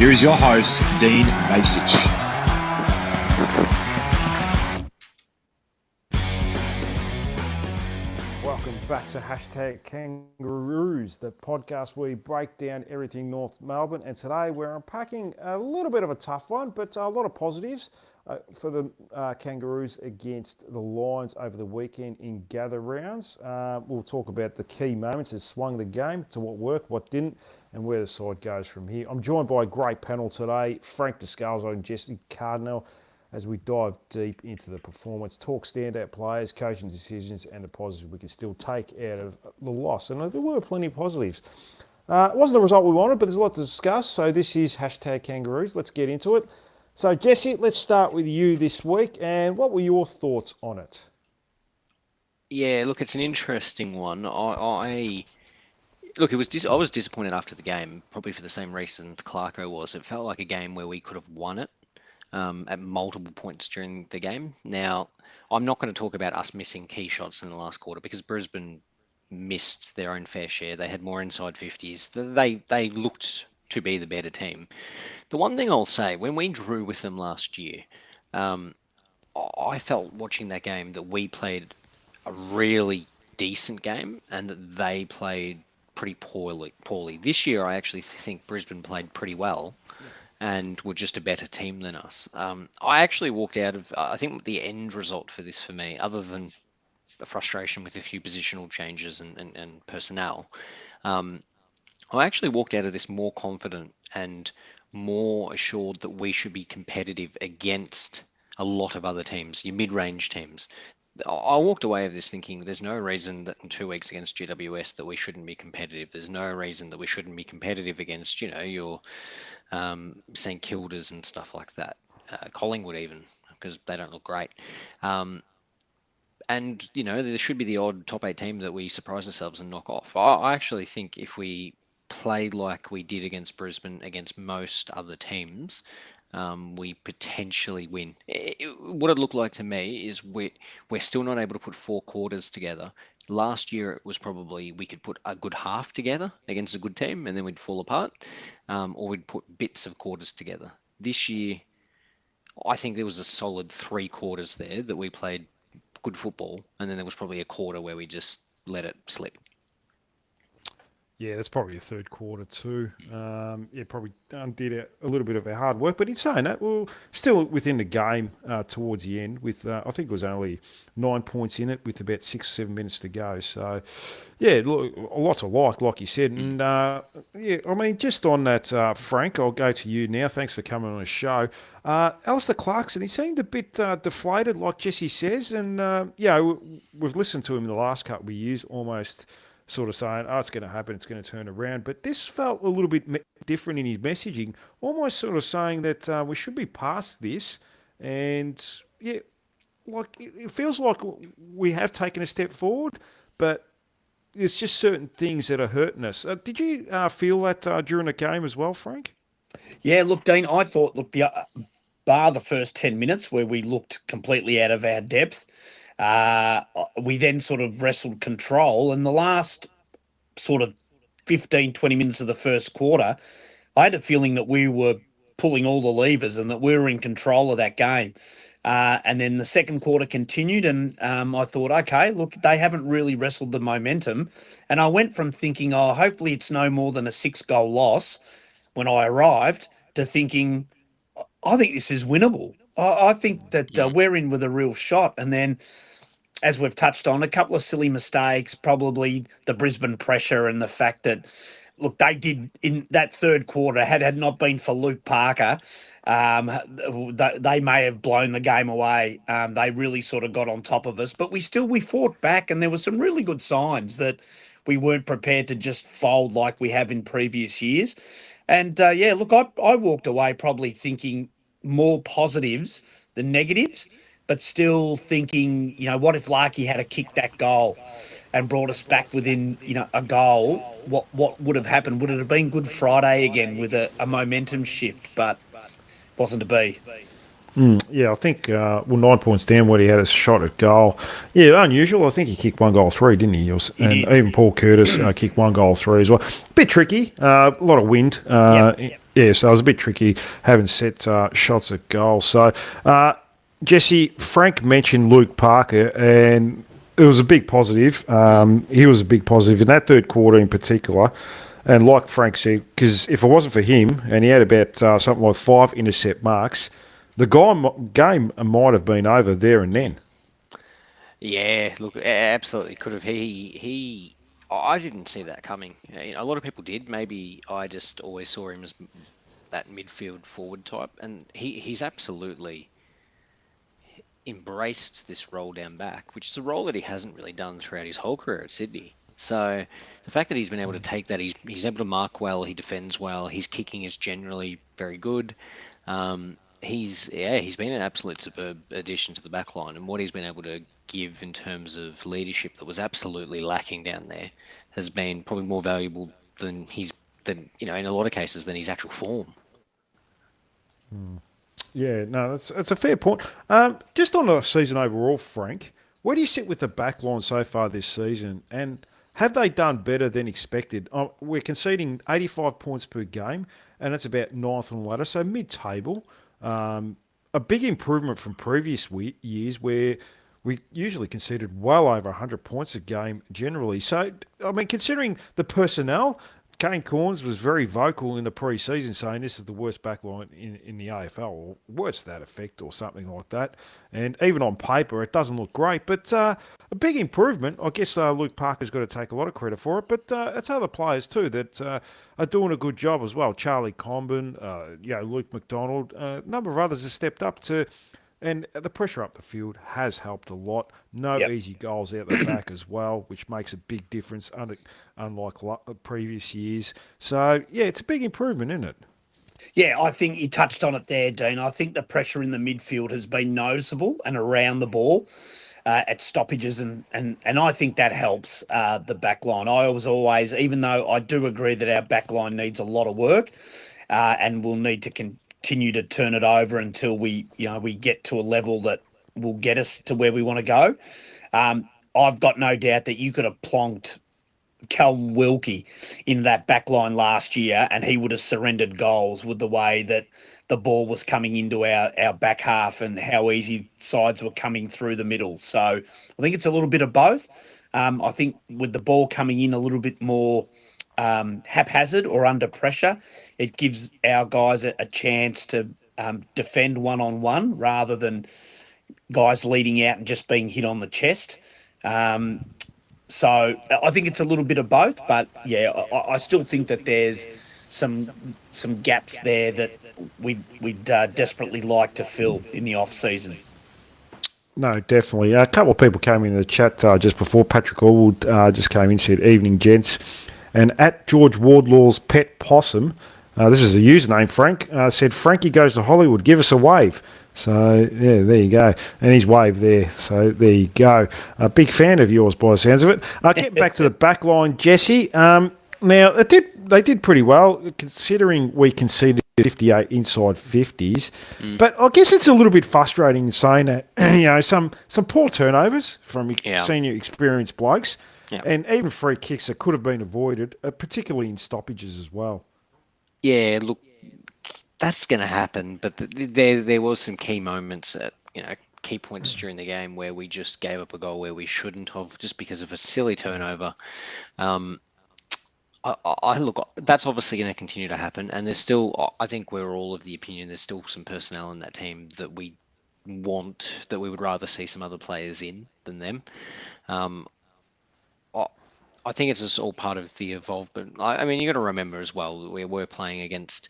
Here is your host, Dean Masich. Welcome back to Hashtag Kangaroos, the podcast where we break down everything North Melbourne. And today we're unpacking a little bit of a tough one, but a lot of positives for the Kangaroos against the Lions over the weekend in gather rounds. We'll talk about the key moments that swung the game, to what worked, what didn't, and where the side goes from here. I'm joined by a great panel today, Frank Descalzo and Jesse Cardinal, as we dive deep into the performance, talk standout players, coaching decisions, and the positives we can still take out of the loss. And there were plenty of positives. It wasn't the result we wanted, but there's a lot to discuss. So this is Hashtag Kangaroos. Let's get into it. So Jesse, let's start with you this week. And what were your thoughts on it? Yeah, look, it's an interesting one. I was disappointed after the game, probably for the same reason Clarko was. It felt like a game where we could have won it at multiple points during the game. Now, I'm not going to talk about us missing key shots in the last quarter because Brisbane missed their own fair share. They had more inside 50s. They looked to be the better team. The one thing I'll say, when we drew with them last year, I felt watching that game that we played a really decent game and that they played pretty poorly. This year, I actually think Brisbane played pretty well and were just a better team than us. I actually walked out of, I think the end result for this for me, other than the frustration with a few positional changes and personnel, I actually walked out of this more confident and more assured that we should be competitive against a lot of other teams, your mid-range teams. I walked away of this thinking there's no reason that in 2 weeks against GWS that we shouldn't be competitive. There's no reason that we shouldn't be competitive against, your St Kildas and stuff like that. Collingwood even, because they don't look great. And, there should be the odd top 8 team that we surprise ourselves and knock off. I actually think if we played like we did against Brisbane, against most other teams, we potentially win. What it looked like to me is we're still not able to put 4 quarters together. Last year it was probably we could put a good half together against a good team and then we'd fall apart, or we'd put bits of quarters together. This year, I think there was a solid 3 quarters there that we played good football, and then there was probably a quarter where we just let it slip. Yeah, that's probably a third quarter too. Probably did a little bit of our hard work. But in saying that, we're still within the game towards the end with, I think it was only 9 points in it with about 6 or 7 minutes to go. So, yeah, look, a lot to like you said. And, just on that, Frank, I'll go to you now. Thanks for coming on the show. Alistair Clarkson, he seemed a bit deflated, like Jesse says. And, we've listened to him in the last couple of years almost sort of saying, it's going to happen, it's going to turn around. But this felt a little bit different in his messaging, almost sort of saying that we should be past this. And, it feels like we have taken a step forward, but it's just certain things that are hurting us. Did you feel that during the game as well, Frank? Yeah, look, Dean, I thought, bar the first 10 minutes where we looked completely out of our depth, we then sort of wrestled control, and the last sort of 15, 20 minutes of the first quarter, I had a feeling that we were pulling all the levers and that we were in control of that game. And then the second quarter continued, and I thought, okay, look, they haven't really wrestled the momentum. And I went from thinking, hopefully it's no more than a 6-goal loss when I arrived, to thinking, I think this is winnable. I think that we're in with a real shot. And then, as we've touched on, a couple of silly mistakes, probably the Brisbane pressure and the fact that, look, they did in that third quarter, had it not been for Luke Parker, they may have blown the game away. They really sort of got on top of us, but we fought back, and there were some really good signs that we weren't prepared to just fold like we have in previous years. And I walked away probably thinking more positives than negatives, but still thinking, what if Larky had kicked that goal and brought us back within, a goal? What would have happened? Would it have been Good Friday again with a momentum shift? But wasn't to be. Yeah, I think, 9 points down when he had a shot at goal. Yeah, unusual. I think he kicked 1-goal-3, didn't he? He And did. even Paul Curtis kicked 1-goal-3 as well. Bit tricky, a lot of wind. Yep. Yeah, so it was a bit tricky having set shots at goal. So, Jesse, Frank mentioned Luke Parker, and it was a big positive. He was a big positive in that third quarter in particular. And like Frank said, because if it wasn't for him, and he had about something like 5 intercept marks, the game might have been over there and then. Yeah, look, absolutely could have. I didn't see that coming. A lot of people did. Maybe I just always saw him as that midfield forward type, and he's absolutely embraced this roll down back, which is a role that he hasn't really done throughout his whole career at Sydney. So the fact that he's been able to take that, he's able to mark well, he defends well, his kicking is generally very good. He's been an absolute superb addition to the back line, and what he's been able to give in terms of leadership that was absolutely lacking down there has been probably more valuable than in a lot of cases than his actual form. Yeah, no, that's a fair point. Just on the season overall, Frank, where do you sit with the back line so far this season? And have they done better than expected? We're conceding 85 points per game, and that's about ninth on the ladder, so mid-table. A big improvement from previous years where we usually conceded well over 100 points a game generally. So, I mean, considering the personnel, Kane Corns was very vocal in the pre-season saying this is the worst backline in the AFL, or worse to that effect, or something like that. And even on paper, it doesn't look great, but a big improvement. I guess Luke Parker's got to take a lot of credit for it, but it's other players too that are doing a good job as well. Charlie Comben, Luke McDonald, a number of others have stepped up to. And the pressure up the field has helped a lot. No easy goals out the back as well, which makes a big difference, unlike previous years. So, yeah, it's a big improvement, isn't it? Yeah, I think you touched on it there, Dean. I think the pressure in the midfield has been noticeable and around the ball at stoppages, and I think that helps the back line. I was always, even though I do agree that our back line needs a lot of work and we'll need to continue to turn it over until we get to a level that will get us to where we want to go. I've got no doubt that you could have plonked Callum Wilkie in that back line last year and he would have surrendered goals with the way that the ball was coming into our back half and how easy sides were coming through the middle. So I think it's a little bit of both. I think with the ball coming in a little bit more haphazard or under pressure, it gives our guys a chance to defend one-on-one rather than guys leading out and just being hit on the chest. So I think it's a little bit of both, but yeah, I still think that there's some gaps there that we'd desperately like to fill in the off season. No, definitely. A couple of people came in the chat just before. Patrick Allwood just came in and said, "Evening, gents." And at George Wardlaw's Pet Possum, this is a username, Frank, said, "Frankie goes to Hollywood, give us a wave." So, yeah, there you go. And he's waved there. So, there you go. A big fan of yours, by the sounds of it. Getting back to the back line, Jesse. Now, they did pretty well, considering we conceded 58 inside 50s. But I guess it's a little bit frustrating saying that, some poor turnovers from senior experienced blokes. Yeah. And even free kicks that could have been avoided, particularly in stoppages as well. Yeah, look, that's going to happen. But there was some key moments at key points during the game where we just gave up a goal where we shouldn't have, just because of a silly turnover. I look, that's obviously going to continue to happen, and there's still, I think we're all of the opinion there's still some personnel in that team that we would rather see some other players in than them. I think it's just all part of the involvement. I mean, you got to remember as well, we were playing against,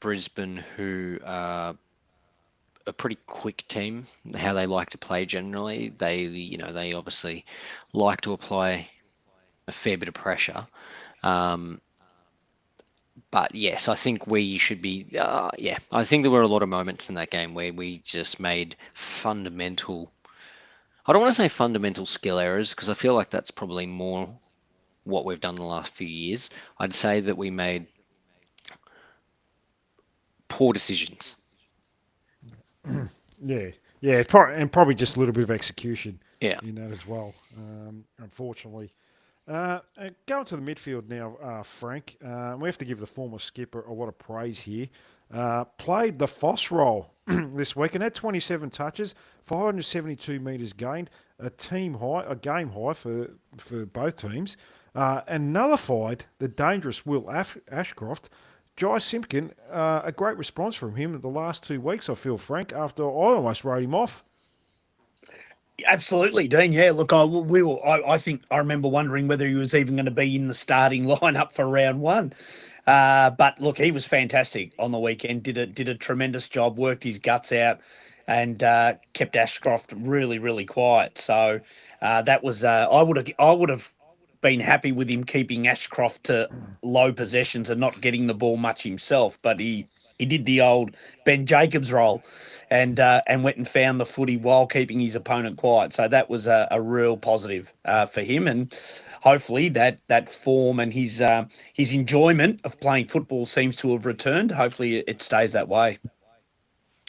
Brisbane, who are a pretty quick team. How they like to play generally, they obviously like to apply a fair bit of pressure. But yes, I think we should be. I think there were a lot of moments in that game where we just made fundamental. I don't want to say fundamental skill errors because I feel like that's probably more what we've done the last few years. I'd say that we made poor decisions. Yeah, yeah, and probably just a little bit of execution Yeah. in that as well. Unfortunately, going to the midfield now, Frank. We have to give the former skipper a lot of praise here. Played the Foss role this week and had 27 touches, 572 metres gained, a game high for both teams, and nullified the dangerous Will Ashcroft. Jai Simpkin, a great response from him in the last 2 weeks, I feel, Frank, after I almost wrote him off. Absolutely, Dean. Yeah, look, I think I remember wondering whether he was even going to be in the starting lineup for round one. But look, he was fantastic on the weekend. Did a tremendous job. Worked his guts out, and kept Ashcroft really, really quiet. So that was I would have been happy with him keeping Ashcroft to low possessions and not getting the ball much himself. But he did the old Ben Jacobs role, and went and found the footy while keeping his opponent quiet. So that was a real positive for him, and hopefully that form and his enjoyment of playing football seems to have returned. Hopefully it stays that way.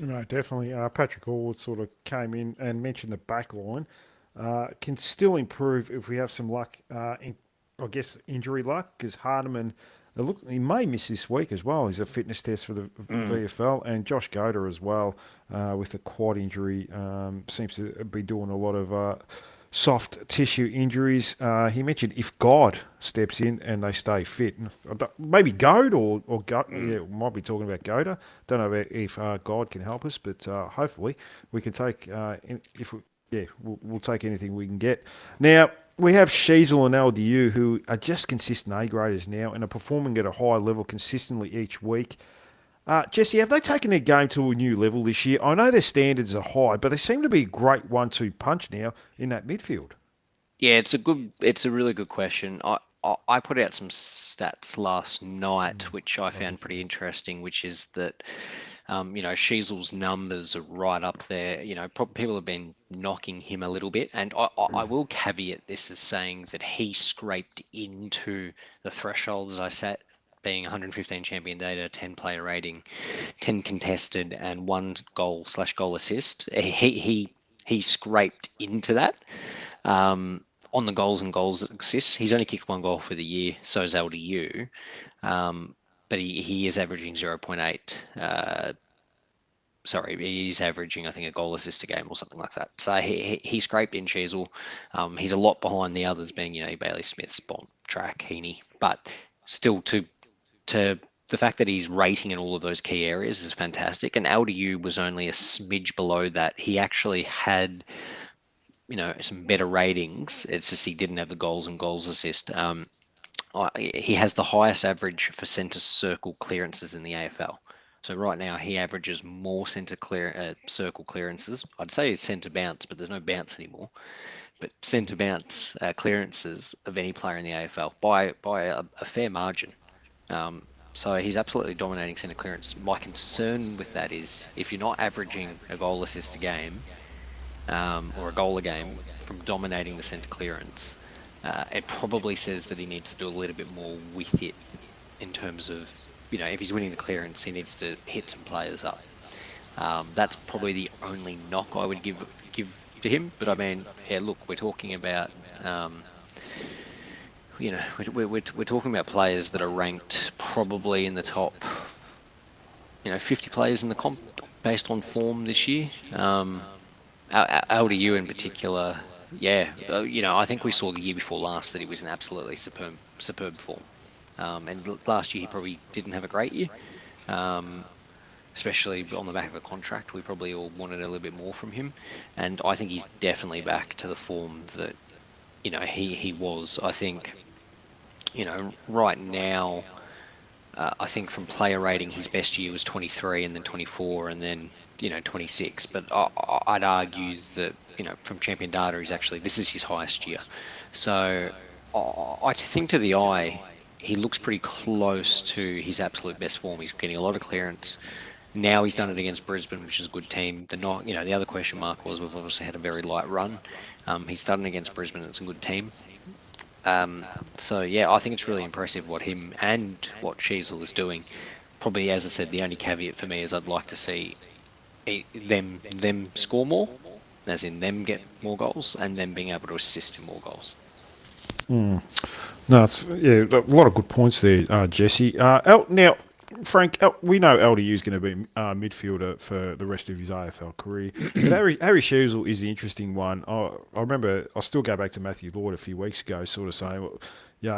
No, definitely. Patrick Allwood sort of came in and mentioned the back line. Can still improve if we have some luck, I guess injury luck, because Hardeman, look, he may miss this week as well. He's a fitness test for the VFL, and Josh Goder as well with a quad injury. Seems to be doing a lot of soft tissue injuries. He mentioned if God steps in and they stay fit, maybe Goad or yeah, might be talking about Goder. Don't know if God can help us, but hopefully we can take we'll take anything we can get. Now we have Sheasel and LDU who are just consistent A graders now and are performing at a high level consistently each week. Jesse, have they taken their game to a new level this year? I know their standards are high, but they seem to be a great 1-2 punch now in that midfield. Yeah, it's a really good question. I put out some stats last night, which I found pretty interesting, which is that, Sheasel's numbers are right up there. People have been knocking him a little bit, and I will caveat this as saying that he scraped into the threshold, as I said, being 115 champion data, 10 player rating, 10 contested, and 1 goal/goal assist. He scraped into that. On the goals and goals assists, he's only kicked 1 goal for the year. So is LDU, but he is averaging 0.8. He's averaging, I think, a goal assist a game or something like that. So he scraped in Sheasel. He's a lot behind the others, being Bailey Smith, Bont, Track, Heaney, but still to the fact that he's rating in all of those key areas is fantastic. And LDU was only a smidge below that. He actually had, some better ratings. It's just he didn't have the goals and goals assist. He has the highest average for centre circle clearances in the AFL. So right now he averages more circle clearances. I'd say it's centre bounce, but there's no bounce anymore. But centre bounce clearances of any player in the AFL by a fair margin. So he's absolutely dominating centre clearance. My concern with that is if you're not averaging a goal assist a game or a goal a game from dominating the centre clearance, it probably says that he needs to do a little bit more with it in terms of, if he's winning the clearance, he needs to hit some players up. That's probably the only knock I would give to him. But I mean, yeah, look, we're talking about we're talking about players that are ranked probably in the top 50 players in the comp based on form this year. LDU in particular, I think we saw the year before last that he was in absolutely superb form. And last year he probably didn't have a great year, especially on the back of a contract. We probably all wanted a little bit more from him, and I think he's definitely back to the form that he was. I think right now, I think from player rating, his best year was 23, and then 24, and then 26. But I'd argue that from champion data, this is his highest year. So I think to the eye, he looks pretty close to his absolute best form. He's getting a lot of clearance. Now he's done it against Brisbane, which is a good team. The other question mark was we've obviously had a very light run. He's done it against Brisbane. It's a good team. So yeah, I think it's really impressive what him and what Sheasel is doing. Probably, as I said, the only caveat for me is I'd like to see them score more, as in them get more goals, and them being able to assist in more goals. No, it's a lot of good points there, Jesse. Now, Frank, we know LDU is going to be midfielder for the rest of his AFL career. But Harry Sheasel is the interesting one. I remember, I still go back to Matthew Lord a few weeks ago, sort of saying, well,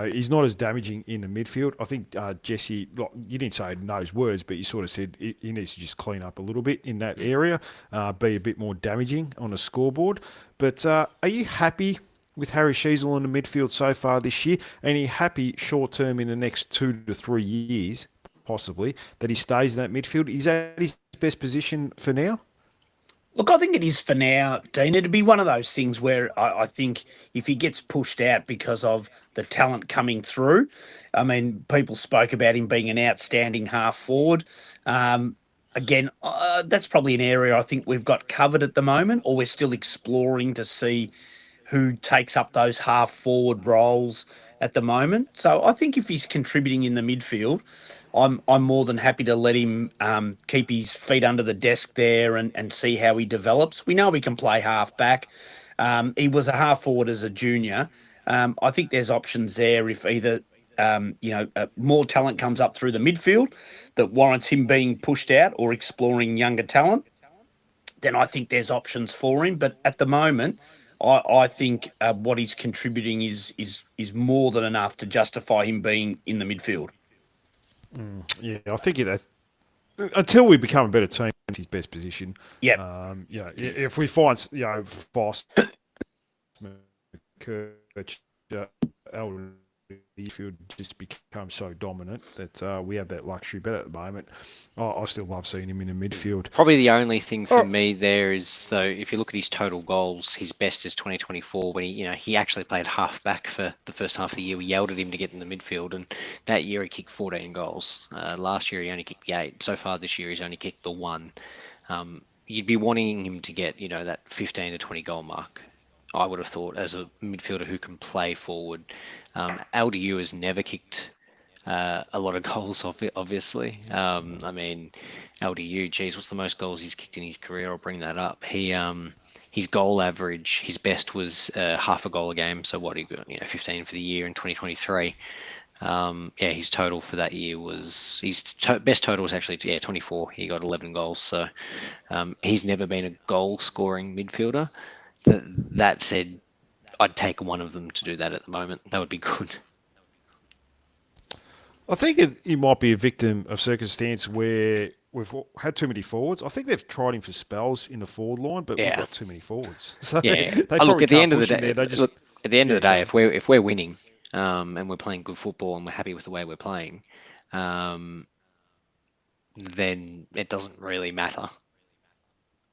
he's not as damaging in the midfield. I think Jesse, you didn't say it in those words, but you sort of said he needs to just clean up a little bit in that area, be a bit more damaging on the scoreboard. But are you happy with Harry Sheasel in the midfield so far this year? And are you happy short term in the next 2 to 3 years, possibly, that he stays in that midfield? Is that his best position for now? Look, I think it is for now, Dean. It'd be one of those things where I think if he gets pushed out because of the talent coming through, I mean, people spoke about him being an outstanding half forward. Again, that's probably an area I think we've got covered at the moment, or we're still exploring to see who takes up those half forward roles at the moment. So I think if he's contributing in the midfield, I'm more than happy to let him keep his feet under the desk there and see how he develops. We know he can play half back. He was a half forward as a junior. I think there's options there if either more talent comes up through the midfield that warrants him being pushed out or exploring younger talent. Then I think there's options for him. But at the moment, I think what he's contributing is more than enough to justify him being in the midfield. Yeah, I think it until we become a better team, it's his best position. Yeah. If we find Foss, Kirch, midfield just becomes so dominant that we have that luxury. But at the moment, I still love seeing him in the midfield. Probably the only thing for me there is, so if you look at his total goals, his best is 2024 when he actually played half back for the first half of the year. We yelled at him to get in the midfield, and that year he kicked 14 goals. Last year he only kicked the 8. So far this year he's only kicked the 1. You'd be wanting him to get that 15 to 20 goal mark, I would have thought, as a midfielder who can play forward. LDU has never kicked a lot of goals, obviously. I mean, LDU, geez, what's the most goals he's kicked in his career? I'll bring that up. His goal average, his best was half a goal a game. So what he got, 15 for the year in 2023. His total for that year was best total was actually 24. He got 11 goals. So he's never been a goal scoring midfielder. That said, I'd take one of them to do that at the moment. That would be good. I think he might be a victim of circumstance where we've had too many forwards. I think they've tried him for spells in the forward line, but we've got too many forwards. So look, at the end of the day, if we're winning and we're playing good football and we're happy with the way we're playing, then it doesn't really matter.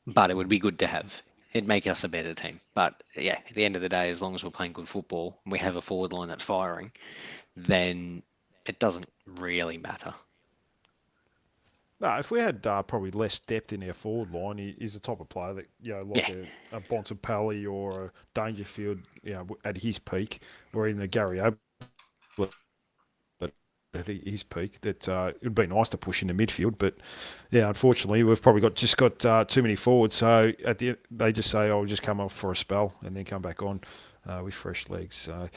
But it would be good to have. It'd make us a better team. But at the end of the day, as long as we're playing good football and we have a forward line that's firing, then it doesn't really matter. No, if we had probably less depth in our forward line, he's the type of player that a Bontempelli or a Dangerfield, at his peak, or even a Gary Ablett at his peak. That it would be nice to push in the midfield, but unfortunately, we've probably got too many forwards. So they just say, "Oh, we'll just come off for a spell and then come back on with fresh legs." So.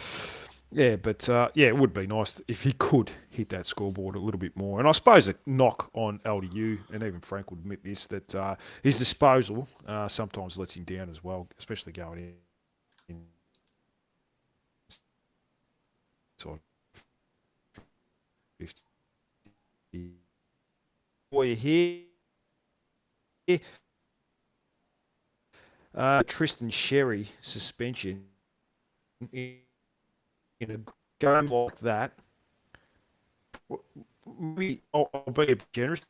Yeah, but it would be nice if he could hit that scoreboard a little bit more. And I suppose the knock on LDU, and even Frank would admit this, that his disposal sometimes lets him down as well, especially going in. Boy, here. Tristan Sherry suspension. In a game like that, maybe I'll be a bit generous.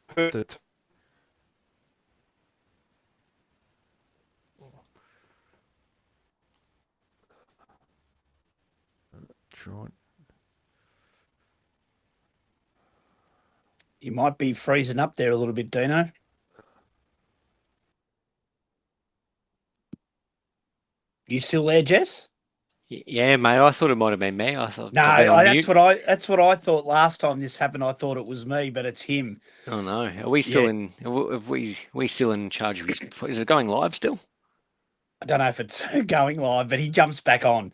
You might be freezing up there a little bit, Dino. You still there, Jess? Yeah, mate. I thought it might have been me. I thought No, I've been on mute. that's what I thought last time this happened. I thought it was me, but it's him. Oh no, are we still Yeah. in? Have we still in charge of his? Is it going live still? I don't know if it's going live, but he jumps back on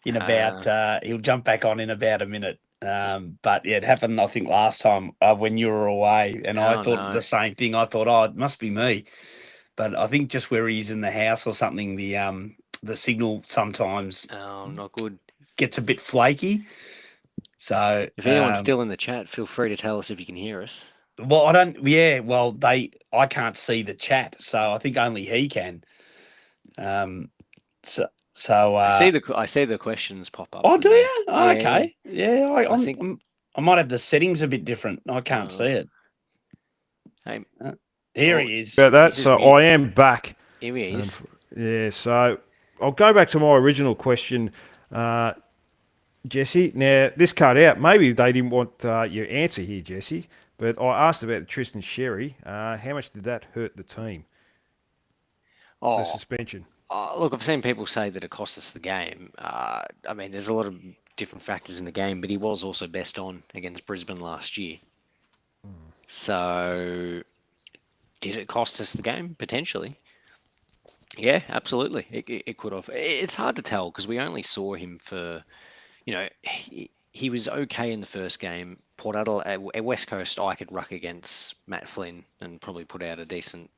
in about. He'll jump back on in about a minute. But yeah, it happened. I think last time when you were away, and I Oh, thought no. the same thing. I thought, oh, it must be me, but I think just where he's in the house or something, the signal sometimes Oh, not good. gets a bit flaky. So If anyone's still in the chat, feel free to tell us if you can hear us. well, I don't. Yeah, well, I can't see the chat, so I think only he can. So I see the questions pop up. oh, in do there. you? Oh, Yeah, okay. Yeah, I think- I might have the settings a bit different. I can't Oh. see it. Hey, Here Oh, he is. About that, This is so me. I am back. here he is. Yeah, so I'll go back to my original question, Jesse. Now, this cut out. Maybe they didn't want your answer here, Jesse, but I asked about Tristan Sherry. How much did that hurt the team, the Oh, suspension? look, I've seen people say that it cost us the game. I mean, there's a lot of different factors in the game, but he was also best on against Brisbane last year. So, did it cost us the game? Potentially. Yeah, absolutely. It could have. It's hard to tell because we only saw him for, he was okay in the first game. Port Adelaide, at West Coast, I could ruck against Matt Flynn and probably put out a decent,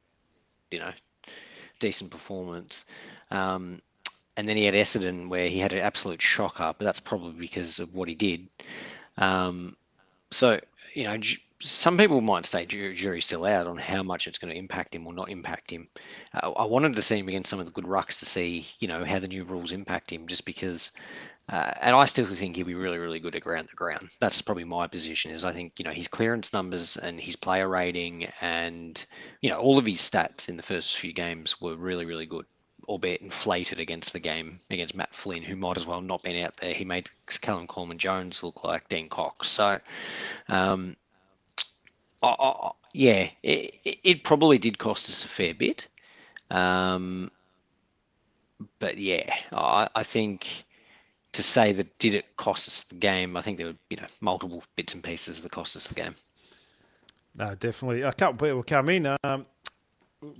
decent performance. And then he had Essendon where he had an absolute shocker, but that's probably because of what he did. So, some people might say jury's still out on how much it's going to impact him or not impact him. I wanted to see him against some of the good rucks to see, how the new rules impact him, just because. And I still think he'll be really, really good at ground to ground. That's probably my position. Is I think his clearance numbers and his player rating and all of his stats in the first few games were really, really good, albeit inflated against the game against Matt Flynn, who might as well not been out there. He made Callum Coleman-Jones look like Dean Cox. So. Yeah, it probably did cost us a fair bit. But yeah, I think to say that did it cost us the game, I think there were multiple bits and pieces that cost us the game. No, definitely. A couple people come in.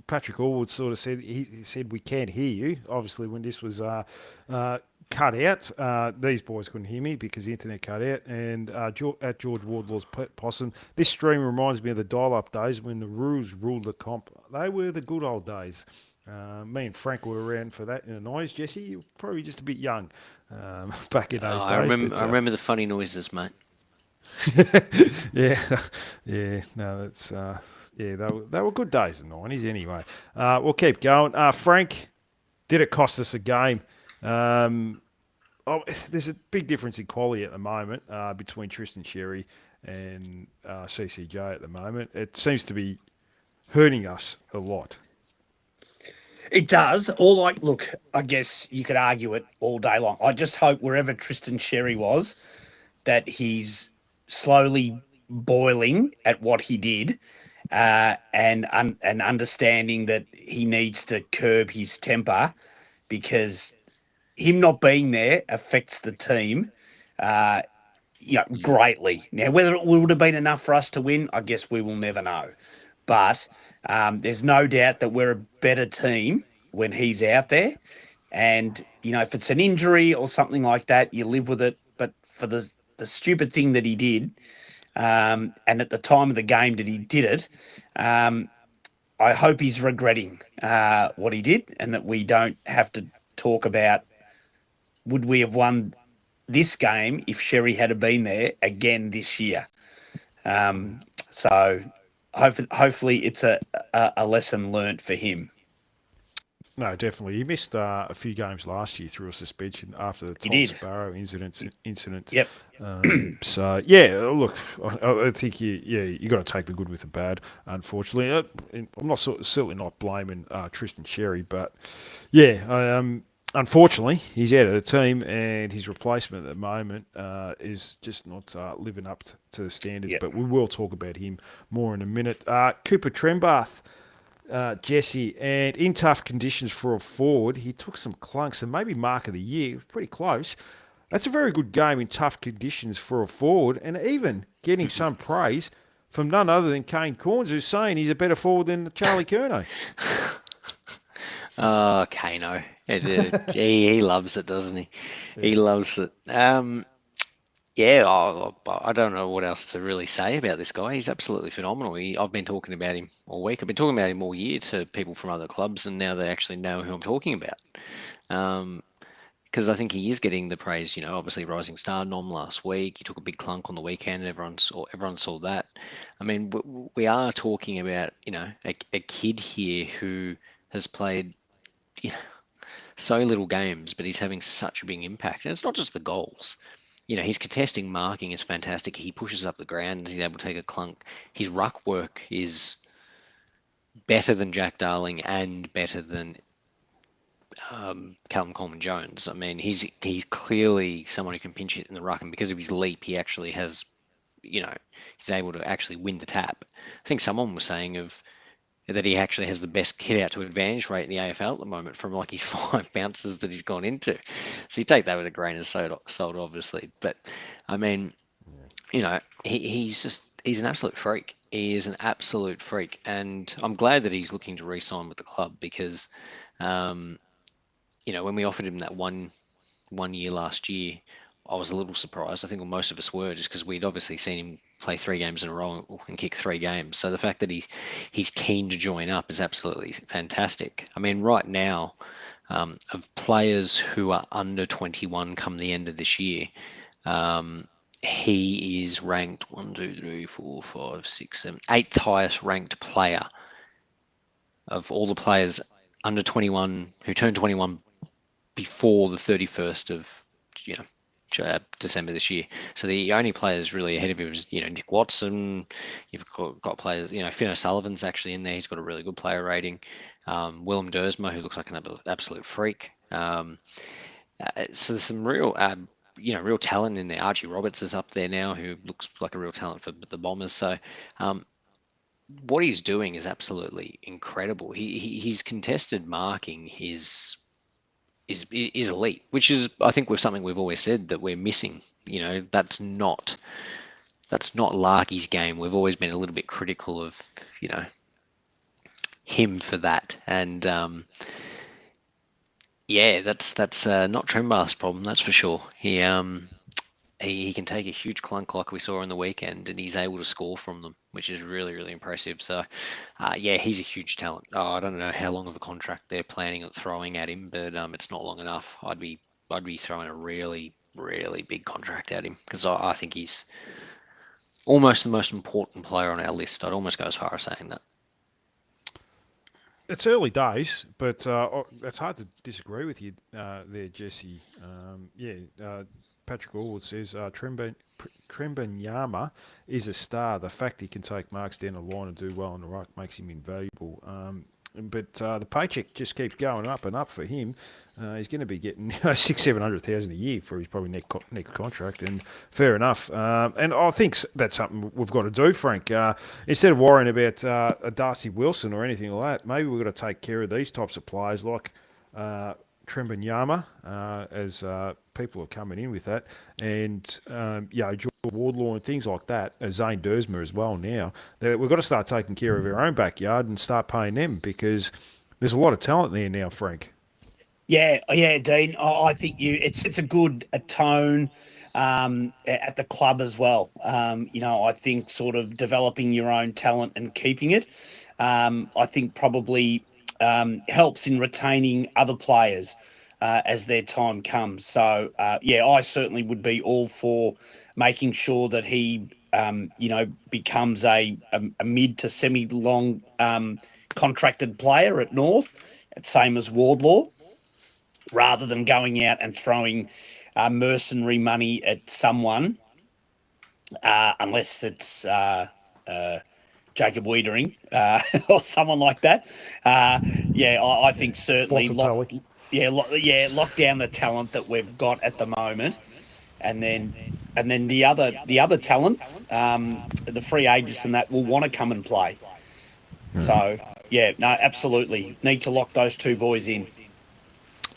Patrick Allwood sort of said he said we can't hear you. Obviously, when this was cut out, these boys couldn't hear me because the internet cut out. And at George Wardlaw's Possum, this stream reminds me of the dial-up days when the Roos ruled the comp. They were the good old days. Me and Frank were around for that in the noise. Jesse, you're probably just a bit young back in those days. I remember the funny noises, mate. yeah, no, that's they were good days in the 90s anyway. We'll keep going. Frank, did it cost us a game? There's a big difference in quality at the moment between Tristan Sherry and CCJ at the moment. It seems to be hurting us a lot. It does. Look, I guess you could argue it all day long. I just hope wherever Tristan Sherry was, that he's slowly boiling at what he did, and understanding that he needs to curb his temper, because him not being there affects the team, greatly. Now, whether it would have been enough for us to win, I guess we will never know. But there's no doubt that we're a better team when he's out there. And, if it's an injury or something like that, you live with it. But for the stupid thing that he did, and at the time of the game that he did it, I hope he's regretting what he did, and that we don't have to talk about would we have won this game if Sherry had been there again this year. So hopefully it's a lesson learnt for him. No, definitely. He missed a few games last year through a suspension after the Tom Sparrow incident. Yep. So yeah, look, I think you got to take the good with the bad. Unfortunately, I'm not certainly not blaming Tristan Sherry, but yeah, unfortunately he's out of the team, and his replacement at the moment is just not living up to the standards. Yep. But we will talk about him more in a minute. Cooper Trembath. Jesse, and in tough conditions for a forward, he took some clunks and maybe mark of the year. It was pretty close. That's a very good game in tough conditions for a forward, and even getting some praise from none other than Kane Corns, who's saying he's a better forward than Charlie Curnow. Oh, Kano. He loves it, doesn't he? He loves it. Yeah, I don't know what else to really say about this guy. He's absolutely phenomenal. I've been talking about him all week. I've been talking about him all year to people from other clubs, and now they actually know who I'm talking about. Because I think he is getting the praise. You know, obviously Rising Star nom last week. He took a big clunk on the weekend, and everyone saw that. I mean, we are talking about, you know, a kid here who has played, you know, so little games, but he's having such a big impact. And it's not just the goals. You know, his contesting marking is fantastic. He pushes up the ground and he's able to take a clunk. His ruck work is better than Jack Darling and better than Callum Coleman-Jones. I mean, he's clearly someone who can pinch it in the ruck, and because of his leap, he actually has, you know, he's able to actually win the tap. I think someone was saying that he actually has the best hit out to advantage rate in the AFL at the moment from like his 5 bounces that he's gone into. So you take that with a grain of salt, obviously. But I mean, you know, he's an absolute freak. He is an absolute freak. And I'm glad that he's looking to re-sign with the club because, you know, when we offered him that one year last year, I was a little surprised. I think most of us were, just because we'd obviously seen him play 3 games in a row and kick 3 games. So the fact that he's keen to join up is absolutely fantastic. I mean, right now, of players who are under 21 come the end of this year, he is ranked 1, 2, 3, 4, 5, 6, 7, 8th highest ranked player of all the players under 21 who turned 21 before the 31st of, you know, December this year. So the only players really ahead of him is, you know, Nick Watson. You've got players, you know, Finn O'Sullivan's actually in there. He's got a really good player rating. Willem Dersma, who looks like an absolute freak. So there's some real, you know, real talent in there. Archie Roberts is up there now, who looks like a real talent for the Bombers. So what he's doing is absolutely incredible. He's contested marking is elite, which is, I think, was something we've always said that we're missing. You know, that's not Larky's game. We've always been a little bit critical of, you know, him for that. And yeah, that's not Trembath's problem, that's for sure. He can take a huge clunk like we saw on the weekend, and he's able to score from them, which is really, really impressive. So, yeah, he's a huge talent. Oh, I don't know how long of a contract they're planning on throwing at him, but it's not long enough. I'd be throwing a really, really big contract at him because I think he's almost the most important player on our list. I'd almost go as far as saying that. It's early days, but it's hard to disagree with you there, Jesse. Patrick Allwood says Trembanyama is a star. The fact he can take marks down the line and do well on the ruck makes him invaluable. But the paycheck just keeps going up and up for him. He's going to be getting 600,000-700,000 a year for his probably next contract, and fair enough. And I think that's something we've got to do, Frank. Instead of worrying about a Darcy Wilson or anything like that, maybe we've got to take care of these types of players like Trembanyama, as people are coming in with that, and George Wardlaw and things like that, Zane Dersma as well now. We've got to start taking care of our own backyard and start paying them, because there's a lot of talent there now, Frank. Yeah, Dean. I think it's a good tone at the club as well. You know, I think sort of developing your own talent and keeping it, I think probably helps in retaining other players as their time comes. So, I certainly would be all for making sure that he, becomes a mid to semi-long contracted player at North, same as Wardlaw, rather than going out and throwing mercenary money at someone, unless it's Jacob Wiedering or someone like that. I think certainly lock down the talent that we've got at the moment, and then the other talent, the free agents and that will want to come and play. So Yeah, no, absolutely. Need to lock those two boys in.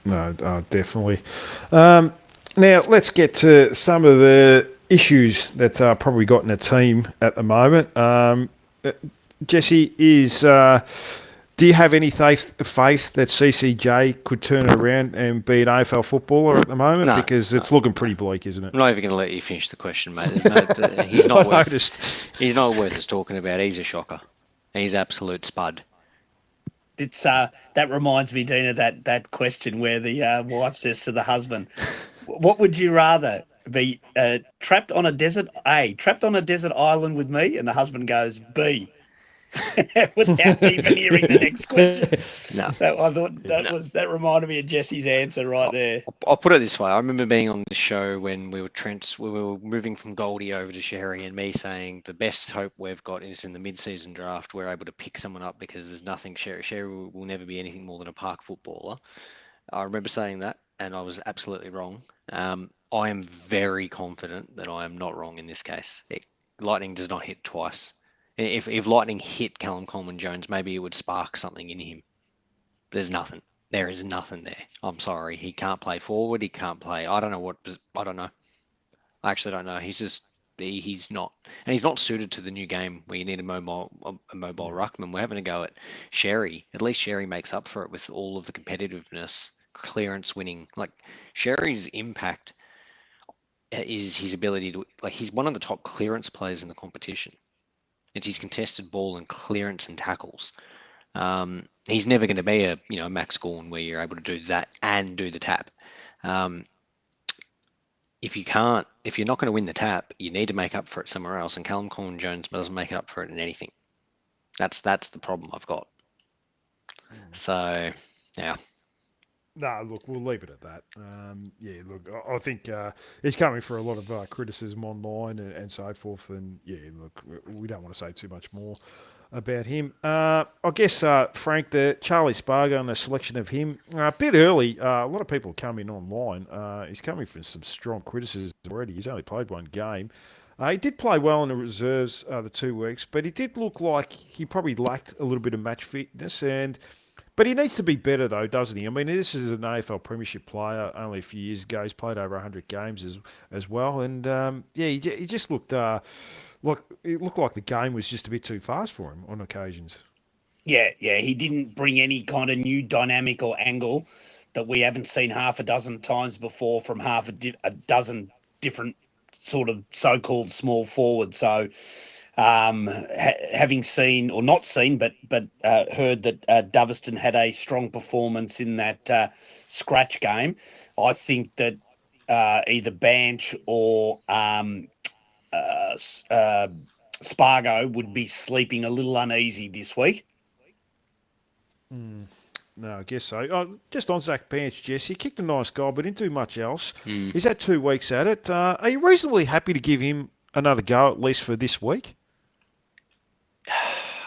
No, definitely. Now, let's get to some of the issues that probably got in the team at the moment. Jesse, do you have any faith that CCJ could turn it around and be an AFL footballer at the moment? No, Because it's looking pretty bleak, isn't it? I'm not even going to let you finish the question, mate. He's not I worth. noticed. He's not worth us talking about. He's a shocker. He's absolute spud. It's that reminds me, Dean, of that question where the wife says to the husband, "What would you rather be trapped on a desert island with me?" And the husband goes, "B," without even hearing the next question. No. I thought that reminded me of Jesse's answer right there. I'll put it this way. I remember being on the show when we were moving from Goldie over to Sherry, and me saying the best hope we've got is in the mid-season draft. We're able to pick someone up because there's nothing. Sherry will never be anything more than a park footballer. I remember saying that, and I was absolutely wrong. I am very confident that I am not wrong in this case. Lightning does not hit twice. If Lightning hit Callum Coleman-Jones, maybe it would spark something in him. There's nothing. There is nothing there. I'm sorry. He can't play forward. He can't play. I don't know. I actually don't know. He's not, and he's not suited to the new game where you need a mobile ruckman. We're having a go at Sherry. At least Sherry makes up for it with all of the competitiveness, clearance winning. Like Sherry's impact is his ability to, like, he's one of the top clearance players in the competition. It's his contested ball and clearance and tackles. He's never going to be a Max Gawn where you're able to do that and do the tap. If you're not going to win the tap, you need to make up for it somewhere else. And Callum Coleman-Jones doesn't make up for it in anything. That's the problem I've got. So, yeah. No, look, we'll leave it at that. Look, I think he's coming for a lot of criticism online and so forth. And, look, we don't want to say too much more about him. I guess, Frank, the Charlie Spargo and the selection of him, a bit early. A lot of people come in online. He's coming from some strong criticism already. He's only played one game. He did play well in the reserves the 2 weeks, but he did look like he probably lacked a little bit of match fitness. But he needs to be better, though, doesn't he? I mean, this is an AFL Premiership player only a few years ago. He's played over 100 games as well. And, he just looked it looked like the game was just a bit too fast for him on occasions. Yeah, he didn't bring any kind of new dynamic or angle that we haven't seen half a dozen times before from half a dozen different sort of so-called small forwards. So having seen, or not seen, but heard that Doveston had a strong performance in that scratch game, I think that either Banch or Spargo would be sleeping a little uneasy this week. No, I guess so. Just on Zach Banch, Jess, he kicked a nice goal, but didn't do much else. He's had 2 weeks at it. Are you reasonably happy to give him another go, at least for this week?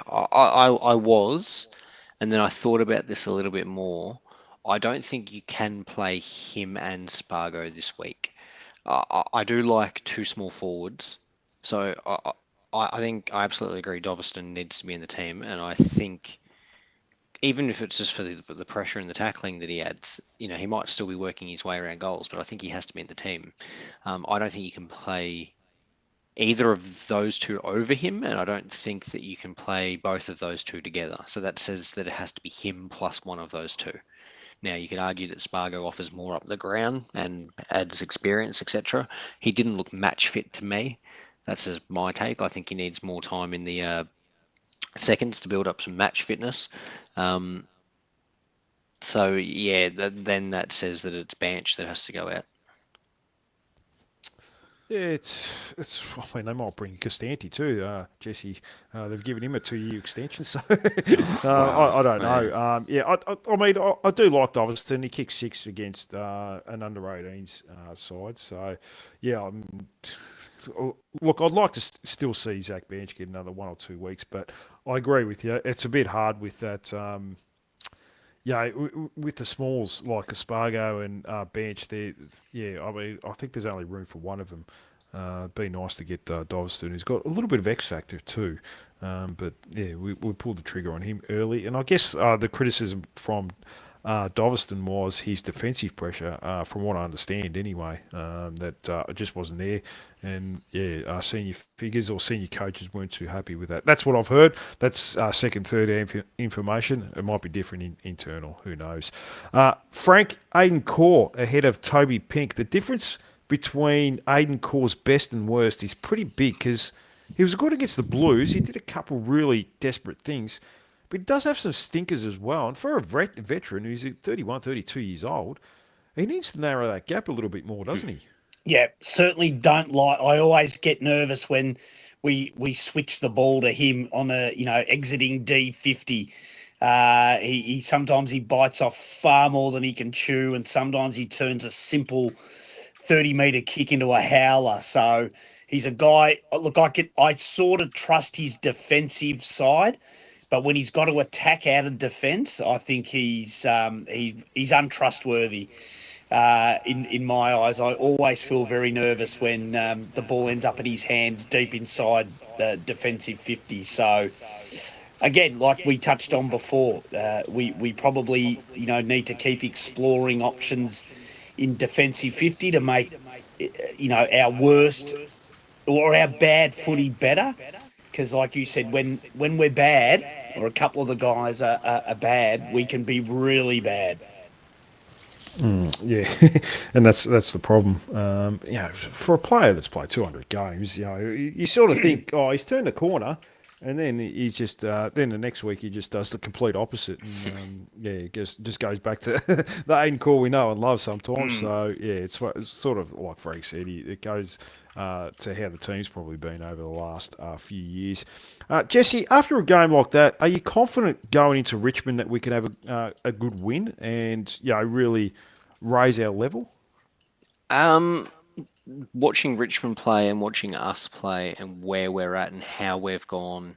I was, and then I thought about this a little bit more. I don't think you can play him and Spargo this week. I do like two small forwards, so I think I absolutely agree Doveston needs to be in the team, and I think even if it's just for the pressure and the tackling that he adds, he might still be working his way around goals, but I think he has to be in the team. I don't think you can play either of those two over him, and I don't think that you can play both of those two together. So that says that it has to be him plus one of those two. Now, you could argue that Spargo offers more up the ground and adds experience, etc. He didn't look match fit to me. That's just my take. I think he needs more time in the seconds to build up some match fitness. Then that says that it's Banch that has to go out. Yeah, it's. I mean, they might bring Costanti too, Jesse. They've given him a 2-year extension, so I don't know. I do like Doveston. He kicked 6 against an under-18s side, so yeah. Look, I'd like to still see Zach Banch get another 1 or 2 weeks, but I agree with you. It's a bit hard with that. With the smalls like Spargo and Banch, I mean, I think there's only room for one of them. Be nice to get Doveston, who's got a little bit of X factor too. But yeah, we pulled the trigger on him early, and I guess the criticism from Doveston was his defensive pressure, from what I understand anyway, that it just wasn't there. And yeah, senior figures or senior coaches weren't too happy with that. That's what I've heard. That's second, third information. It might be different internal. Who knows? Frank, Aiden Core ahead of Toby Pink. The difference between Aiden Core's best and worst is pretty big because he was good against the Blues. He did a couple really desperate things. But he does have some stinkers as well. And for a veteran who's 31, 32 years old, he needs to narrow that gap a little bit more, doesn't he? Yeah, certainly don't like. I always get nervous when we switch the ball to him on a exiting D50. He sometimes he bites off far more than he can chew, and sometimes he turns a simple 30-meter kick into a howler. So he's a guy. Look, I sort of trust his defensive side. But when he's got to attack out of defence, I think he's untrustworthy. In my eyes, I always feel very nervous when the ball ends up in his hands deep inside the defensive 50. So, again, like we touched on before, we probably need to keep exploring options in defensive 50 to make our worst or our bad footy better. Because, like you said, when we're bad, or a couple of the guys are bad, we can be really bad. Yeah, and that's the problem. For a player that's played 200 games, you sort of think, oh, he's turned the corner, and then he's just then the next week he just does the complete opposite, and just goes back to the Aiden Core we know and love sometimes. So yeah, it's sort of like Frank said, it goes to how the team's probably been over the last few years. Jesse, after a game like that, are you confident going into Richmond that we can have a good win and really raise our level? Watching Richmond play and watching us play and where we're at and how we've gone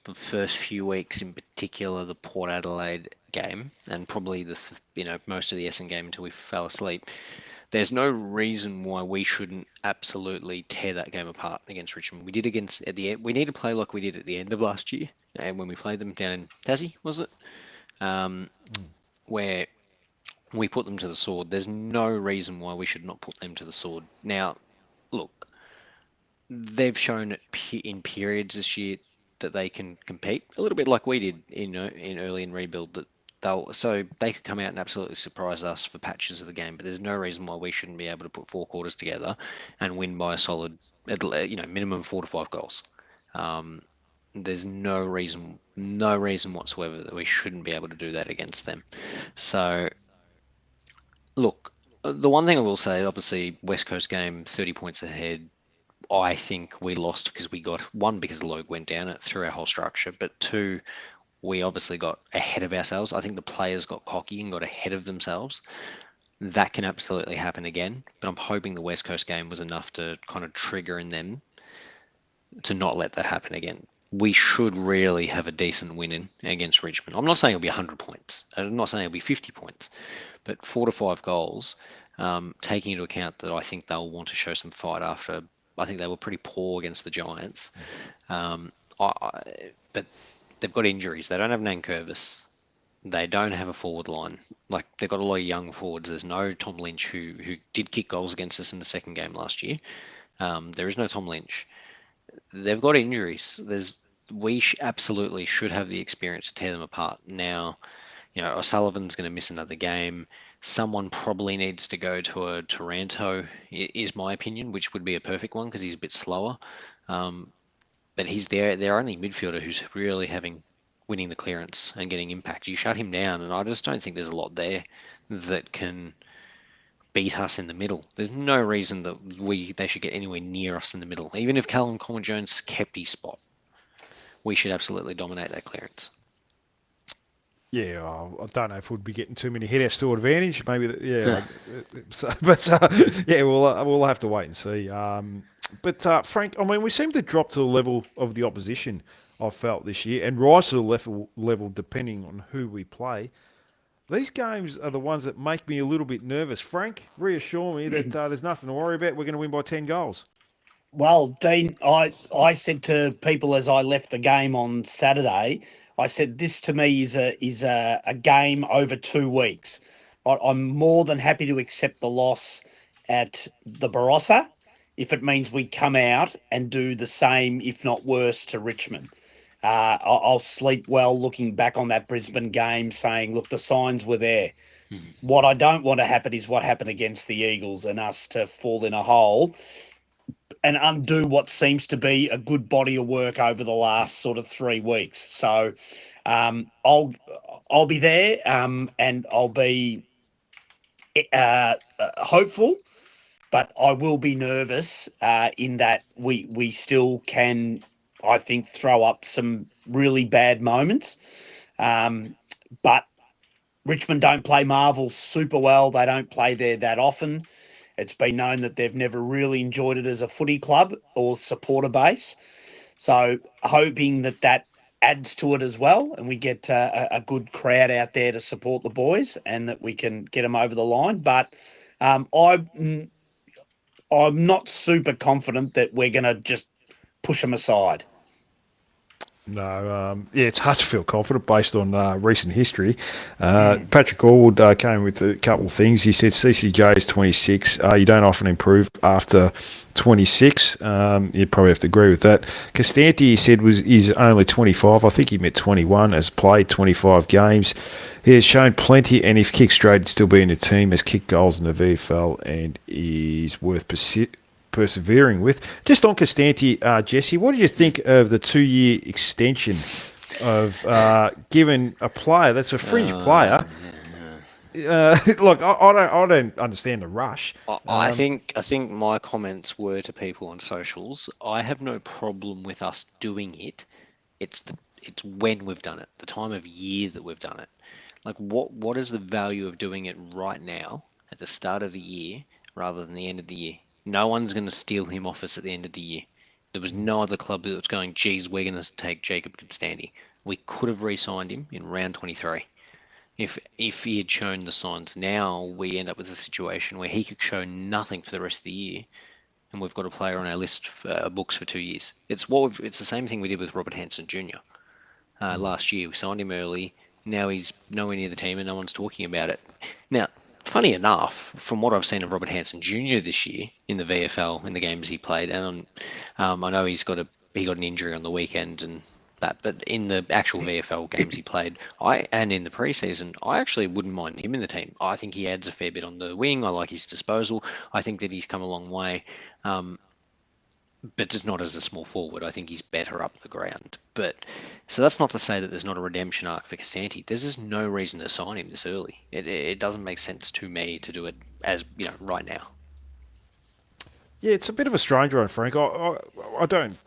the first few weeks, in particular the Port Adelaide game and probably most of the Essendon game until we fell asleep. There's no reason why we shouldn't absolutely tear that game apart against Richmond. We did at the end. We need to play like we did at the end of last year, and when we played them down in Tassie, was it? Where we put them to the sword. There's no reason why we should not put them to the sword. Now, look, they've shown it in periods this year that they can compete a little bit like we did in early in rebuild. That they could come out and absolutely surprise us for patches of the game, but there's no reason why we shouldn't be able to put 4 quarters together and win by a solid, minimum 4 to 5 goals. There's no reason whatsoever that we shouldn't be able to do that against them. So, look, the one thing I will say, obviously, West Coast game, 30 points ahead. I think we lost because because Logue went down. It threw our whole structure, but 2, we obviously got ahead of ourselves. I think the players got cocky and got ahead of themselves. That can absolutely happen again, but I'm hoping the West Coast game was enough to kind of trigger in them to not let that happen again. We should really have a decent win against Richmond. I'm not saying it'll be 100 points. I'm not saying it'll be 50 points, but 4 to 5 goals, taking into account that I think they'll want to show some fight after. I think they were pretty poor against the Giants. But they've got injuries. They don't have Nankervis. They don't have a forward line. Like, they've got a lot of young forwards. There's no Tom Lynch who did kick goals against us in the second game last year. There is no Tom Lynch. They've got injuries. We absolutely should have the experience to tear them apart. Now, O'Sullivan's going to miss another game. Someone probably needs to go to a Taranto, is my opinion, which would be a perfect one because he's a bit slower. But he's their only midfielder who's really winning the clearance and getting impact. You shut him down, and I just don't think there's a lot there that can beat us in the middle. There's no reason that they should get anywhere near us in the middle. Even if Callum Coleman-Jones kept his spot, we should absolutely dominate that clearance. Yeah, I don't know if we'd be getting too many head to advantage. Maybe, we'll have to wait and see. But Frank, I mean, we seem to drop to the level of the opposition, I've felt this year, and rise to the level depending on who we play. These games are the ones that make me a little bit nervous. Frank, reassure me that there's nothing to worry about. We're going to win by 10 goals. Well, Dean, I said to people as I left the game on Saturday, I said this to me is a game over 2 weeks. I'm more than happy to accept the loss at the Barossa if it means we come out and do the same, if not worse, to Richmond. I'll sleep well looking back on that Brisbane game, saying, look, the signs were there. Mhm. What I don't want to happen is what happened against the Eagles and us to fall in a hole and undo what seems to be a good body of work over the last sort of 3 weeks. So I'll be there, and I'll be hopeful, but I will be nervous in that we still can, I think, throw up some really bad moments. But Richmond don't play Marvel super well. They don't play there that often. It's been known that they've never really enjoyed it as a footy club or supporter base. So hoping that that adds to it as well, and we get a good crowd out there to support the boys, and that we can get them over the line. But I'm not super confident that we're going to just push them aside. No, yeah, it's hard to feel confident based on recent history. Patrick Allwood came with a couple of things. He said CCJ is 26. You don't often improve after 26. You'd probably have to agree with that. Costanti, he said, is only 25. I think he meant 21, has played 25 games. He has shown plenty, and if kicked straight, he'd still be in the team, has kicked goals in the VFL, and is worth persevering with. Just on Costanti, Jesse, what did you think of the 2-year extension of giving a player that's a fringe player? Look, I don't understand the rush. I think my comments were to people on socials. I have no problem with us doing it. It's when we've done it, the time of year that we've done it. Like what is the value of doing it right now at the start of the year rather than the end of the year? No one's going to steal him off us at the end of the year. There was no other club that was going, geez, we're going to take Jacob Constanti. We could have re-signed him in round 23. If he had shown the signs now, we end up with a situation where he could show nothing for the rest of the year, and we've got a player on our list for books for 2 years. It's the same thing we did with Robert Hansen Jr. Last year. We signed him early. Now he's nowhere near the team, and no one's talking about it. Now, funny enough, from what I've seen of Robert Hansen Jr. this year in the VFL in the games he played, and I know he got an injury on the weekend and that, but in the actual VFL games he played, and in the preseason, I actually wouldn't mind him in the team. I think he adds a fair bit on the wing. I like his disposal. I think that he's come a long way. But just not as a small forward. I think he's better up the ground. But so that's not to say that there's not a redemption arc for Costanti. There's just no reason to sign him this early. It doesn't make sense to me to do it as right now. Yeah, it's a bit of a strange one, Frank. I don't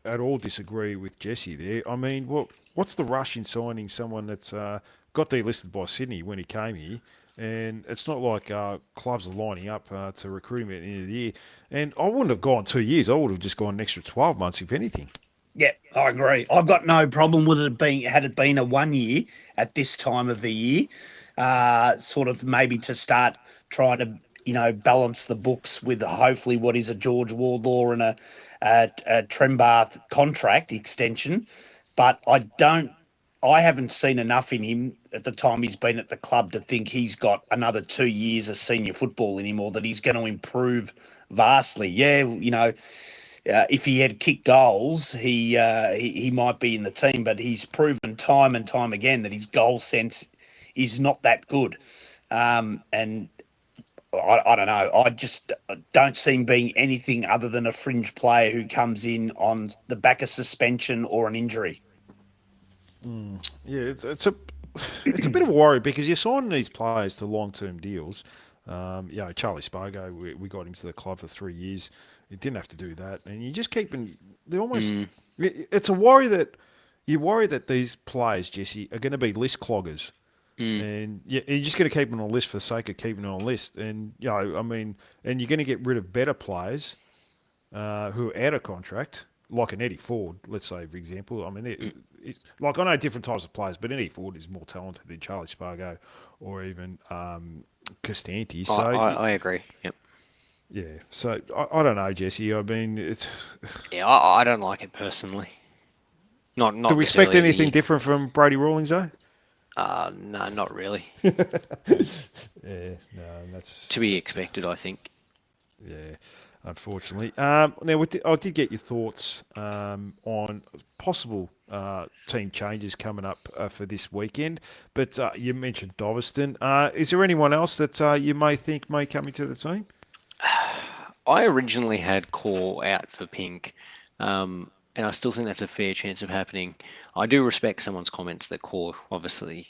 at all disagree with Jesse there. I mean, what's the rush in signing someone that's got delisted by Sydney when he came here? And it's not like clubs are lining up to recruit him at the end of the year. And I wouldn't have gone 2 years. I would have just gone an extra 12 months, if anything. Yeah, I agree. I've got no problem with it being had it been a 1 year at this time of the year, sort of maybe to start trying to balance the books with hopefully what is a George Wardlaw and a Trembath contract extension. But I haven't seen enough in him at the time he's been at the club to think he's got another 2 years of senior football anymore, that he's going to improve vastly. Yeah, if he had kicked goals, he might be in the team, but he's proven time and time again that his goal sense is not that good. And I don't know. I just don't see him being anything other than a fringe player who comes in on the back of suspension or an injury. Yeah, it's a bit of a worry because you're signing these players to long-term deals. Charlie Spargo, we got him to the club for 3 years. You didn't have to do that, and you just keep them. They almost. It's a worry that you worry that these players, Jesse, are going to be list cloggers, and you're just going to keep them on a list for the sake of keeping them on a list. And and you're going to get rid of better players who are out of contract, like an Eddie Ford, let's say, for example. I mean, I know different types of players, but Eddie Ford is more talented than Charlie Spargo or even Costanti. So I agree. Yep. Yeah. So I don't know, Jesse. I mean, it's. Yeah, I don't like it personally. Do Not we this expect early at the anything year. different from Brady Rawlings, though? No, not really. Yeah, no, To be expected, I think. yeah, unfortunately. Now, I did get your thoughts on possible team changes coming up for this weekend, but you mentioned Doveston. Is there anyone else that you may think may come into the team? I originally had Core out for Pink, and I still think that's a fair chance of happening. I do respect someone's comments that Core obviously,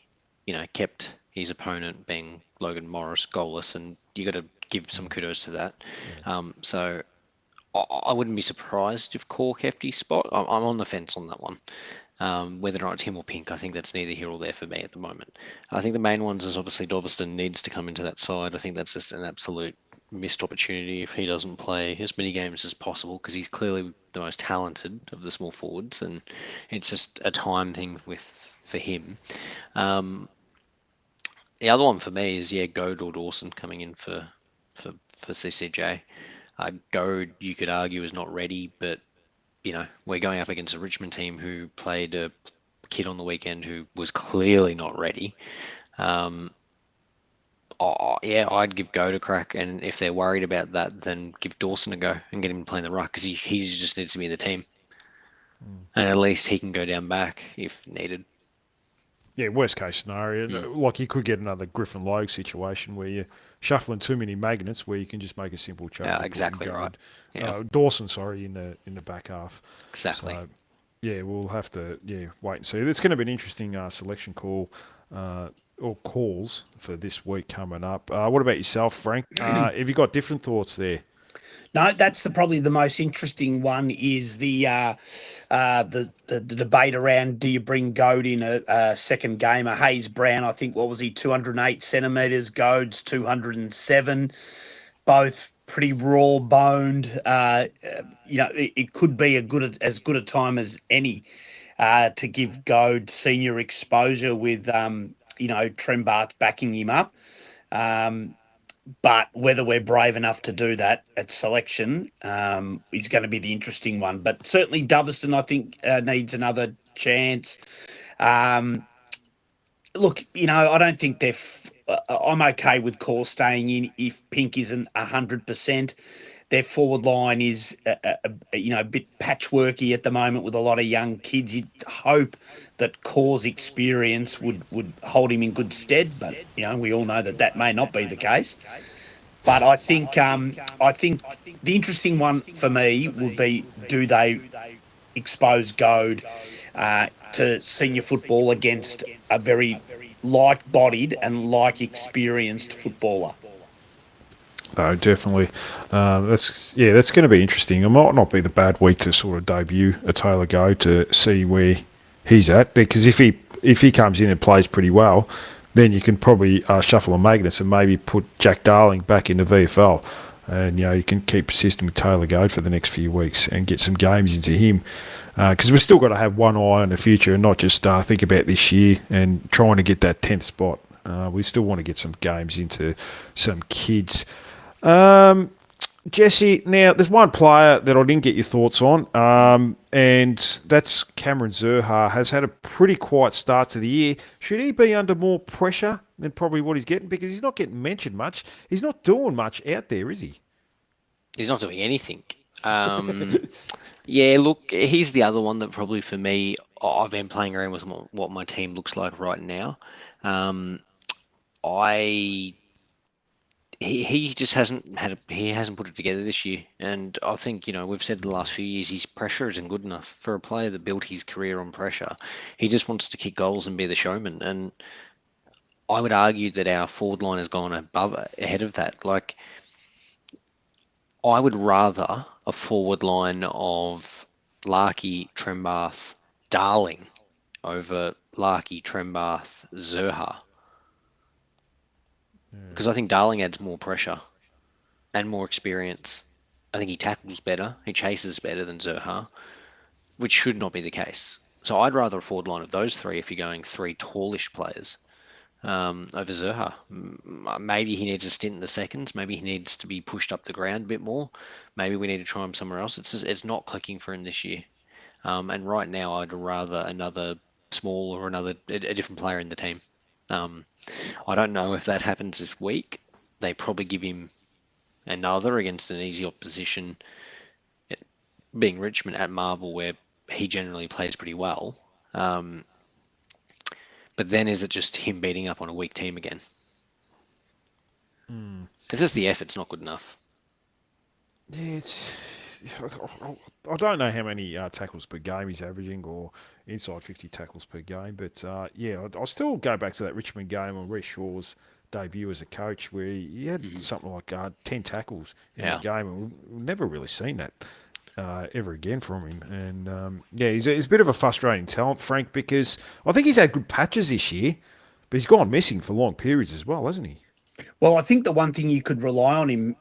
kept his opponent being Logan Morris goalless, and you got to give some kudos to that. So I wouldn't be surprised if Core kept his spot. I'm on the fence on that one. Whether or not it's him or Pink, I think that's neither here or there for me at the moment. I think the main ones is obviously Doveston needs to come into that side. I think that's just an absolute missed opportunity if he doesn't play as many games as possible because he's clearly the most talented of the small forwards, and it's just a time thing for him. Um, the other one for me is Goad or Dawson coming in for CCJ. Goad, you could argue, is not ready, but we're going up against a Richmond team who played a kid on the weekend who was clearly not ready. Um, yeah, I'd give Goad a crack, and if they're worried about that, then give Dawson a go and get him playing the ruck because he just needs to be in the team, and at least he can go down back if needed. Yeah, worst case scenario, like you could get another Griffin Logue situation where you're shuffling too many magnets, where you can just make a simple change. Yeah, exactly right. Yeah, Dawson, sorry, in the back half. exactly. So yeah, we'll have to wait and see. It's going to be an interesting selection call or calls for this week coming up. What about yourself, Frank? Have you got different thoughts there? No, that's probably the most interesting one. Is the debate around do you bring Goad in a second gamer? Hayes Brown, I think, what was he, 208 centimetres? Goad's 207, both pretty raw boned. It could be as good a time as any to give Goad senior exposure with Trembath backing him up. But whether we're brave enough to do that at selection is going to be the interesting one. But certainly Doveston, I think, needs another chance. Look, I don't think I'm okay with Core staying in if Pink isn't 100%. Their forward line is, a bit patchworky at the moment with a lot of young kids. You'd hope that Core's experience would hold him in good stead, but we all know that may not be the case. But I think the interesting one for me would be, do they expose Goad to senior football against a very like-bodied and like-experienced footballer? No, definitely. That's going to be interesting. It might not be the bad week to sort of debut a Taylor Goad to see where he's at, because if he comes in and plays pretty well, then you can probably shuffle a Magnus and maybe put Jack Darling back in the VFL, and you can keep persisting with Taylor Goad for the next few weeks and get some games into him, because we've still got to have one eye on the future and not just think about this year and trying to get that 10th spot. We still want to get some games into some kids. Jesse, now there's one player that I didn't get your thoughts on, and that's Cameron Zurhaar. Has had a pretty quiet start to the year. Should he be under more pressure than probably what he's getting? Because he's not getting mentioned much. He's not doing much out there, is he? He's not doing anything. Yeah, look, he's the other one that probably for me, I've been playing around with what my team looks like right now. He just hasn't put it together this year, and I think we've said the last few years his pressure isn't good enough for a player that built his career on pressure. He just wants to kick goals and be the showman, and I would argue that our forward line has gone ahead of that. Like, I would rather a forward line of Larkey, Trembath, Darling over Larkey, Trembath, Zurhaar. Because I think Darling adds more pressure and more experience. I think he tackles better, he chases better than Zurhaar, which should not be the case. So I'd rather a forward line of those three if you're going three tallish players. over Zerha. Maybe he needs a stint in the seconds. Maybe he needs to be pushed up the ground a bit more. Maybe we need to try him somewhere else. It's not clicking for him this year. And right now, I'd rather another small or a different player in the team. I don't know if that happens this week. They probably give him another against an easy opposition, being Richmond at Marvel, where he generally plays pretty well. But then is it just him beating up on a weak team again? It's just the effort's not good enough. Yeah, I don't know how many tackles per game he's averaging or inside 50 tackles per game, but I'll still go back to that Richmond game on Reece Shaw's debut as a coach where he had something like 10 tackles in the game, and we've never really seen that ever again from him. And he's a bit of a frustrating talent, Frank, because I think he's had good patches this year, but he's gone missing for long periods as well, hasn't he? Well, I think the one thing you could rely on him,